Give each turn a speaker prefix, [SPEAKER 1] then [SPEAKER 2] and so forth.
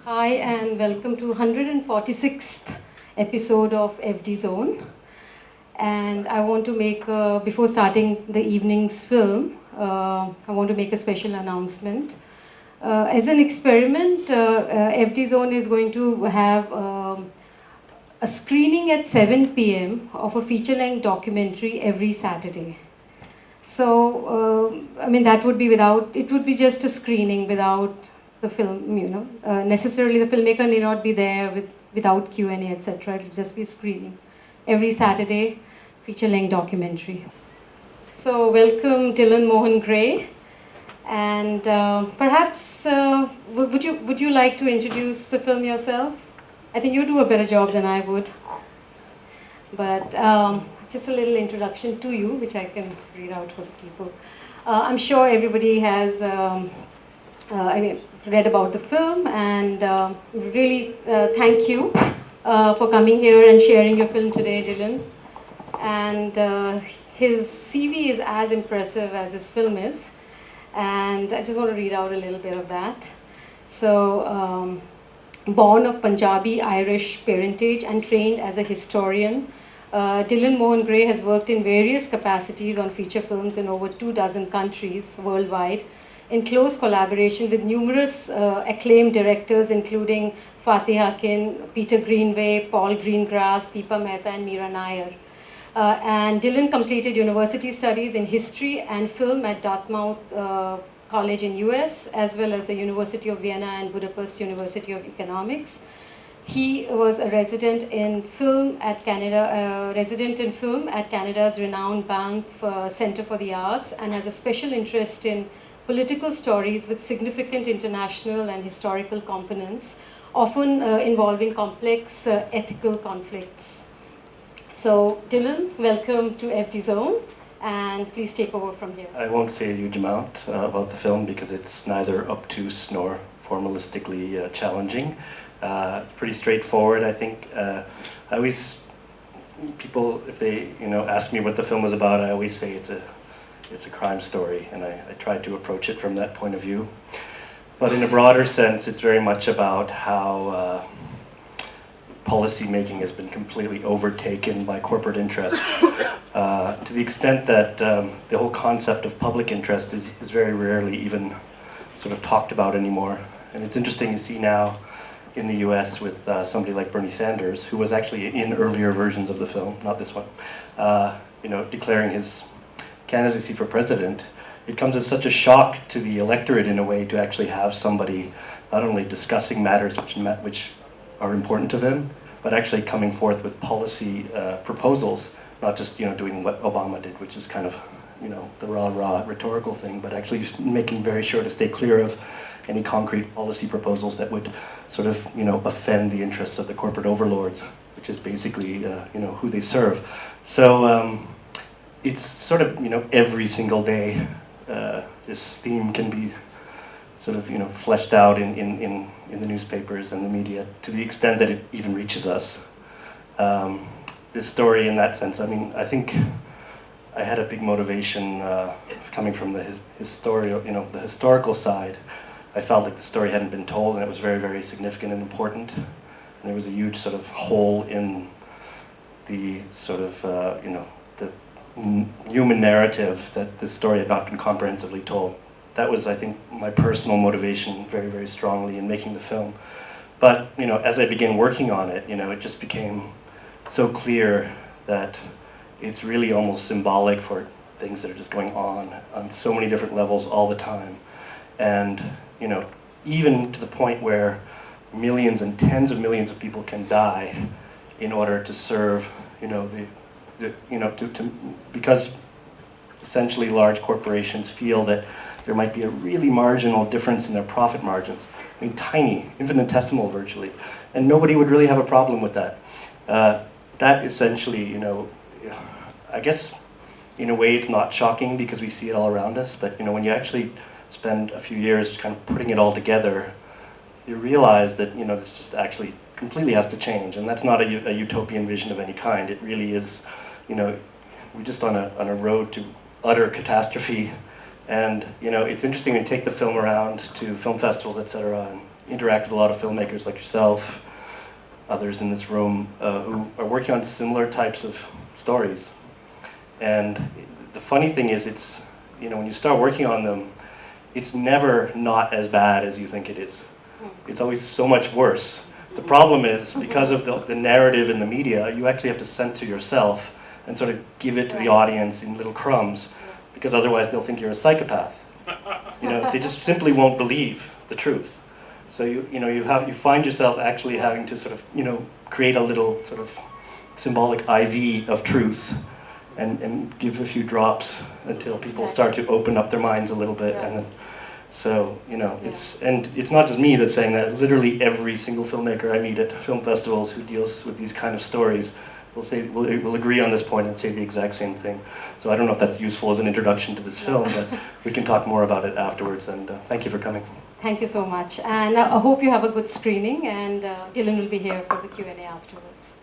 [SPEAKER 1] Hi and welcome to 146th episode of ThefdZone. And I want to make, before starting the evening's film, I want to make a special announcement. As an experiment, ThefdZone is going to have a screening at 7 p.m. of a feature-length documentary every Saturday. So, that would be it would be just a screening without the film, necessarily the filmmaker need not be there without Q&A, etc. It will just be a screening. Every Saturday, feature-length documentary. So, welcome Dylan Mohan Gray. And perhaps, would you like to introduce the film yourself? I think you do a better job than I would. But just a little introduction to you, which I can read out for the people. I'm sure everybody has read about the film, and really thank you for coming here and sharing your film today, Dylan. And his CV is as impressive as his film is, and I just want to read out a little bit of that. So, born of Punjabi Irish parentage and trained as a historian, Dylan Mohan Gray has worked in various capacities on feature films in over 24 countries worldwide, in close collaboration with numerous acclaimed directors, including Fateh Akin, Peter Greenway, Paul Greengrass, Deepa Mehta, and Meera Nair. And Dylan completed university studies in history and film at Dartmouth College in US, as well as the University of Vienna and Budapest University of Economics. He was a resident in film at Canada's renowned Banff Centre for the Arts, and has a special interest in political stories with significant international and historical components, often involving complex ethical conflicts. So, Dylan, welcome to ThefdZone, and please take over from here.
[SPEAKER 2] I won't say a huge amount about the film because it's neither obtuse nor formalistically challenging. It's pretty straightforward, I think. People, if they ask me what the film was about, I always say it's a crime story, and I try to approach it from that point of view. But in a broader sense, it's very much about how policy making has been completely overtaken by corporate interests, to the extent that the whole concept of public interest is very rarely even sort of talked about anymore. And it's interesting to see now in the US with somebody like Bernie Sanders, who was actually in earlier versions of the film, not this one, declaring his candidacy for president. It comes as such a shock to the electorate in a way to actually have somebody not only discussing matters which are important to them, but actually coming forth with policy proposals, not just doing what Obama did, which is kind of the raw rhetorical thing, but actually just making very sure to stay clear of any concrete policy proposals that would sort of offend the interests of the corporate overlords, which is basically who they serve. So it's sort of every single day this theme can be sort of fleshed out in the newspapers and the media, to the extent that it even reaches us. This story, in that sense, I think I had a big motivation coming from the historical side. I felt like the story hadn't been told, and it was very, very significant and important. And there was a huge sort of hole in the sort of the human narrative that the story had not been comprehensively told. That was, I think, my personal motivation very, very strongly in making the film. But as I began working on it, it just became so clear that it's really almost symbolic for things that are just going on so many different levels all the time. And even to the point where millions and tens of millions of people can die in order to serve, because essentially large corporations feel that there might be a really marginal difference in their profit margins. Tiny, infinitesimal virtually, and nobody would really have a problem with that. That essentially, I guess in a way it's not shocking because we see it all around us, but when you actually spend a few years kind of putting it all together, you realize that this just actually completely has to change, and that's not a utopian vision of any kind. It really is, we're just on a road to utter catastrophe And it's interesting when you take the film around to film festivals, etc., and interact with a lot of filmmakers like yourself, others in this room, who are working on similar types of stories. And the funny thing is, it's, when you start working on them, it's never not as bad as you think it is. It's always so much worse. The problem is, because of the narrative in the media, you actually have to censor yourself and sort of give it to the audience in little crumbs, because otherwise they'll think you're a psychopath. They just simply won't believe the truth. So you find yourself actually having to sort of create a little sort of symbolic IV of truth, and give a few drops until people start to open up their minds a little bit, and then. So, it's not just me that's saying that. Literally every single filmmaker I meet at film festivals who deals with these kind of stories will agree on this point and say the exact same thing. So I don't know if that's useful as an introduction to this film, but we can talk more about it afterwards, and thank you for coming.
[SPEAKER 1] Thank you so much. And I hope you have a good screening, and Dylan will be here for the Q&A afterwards.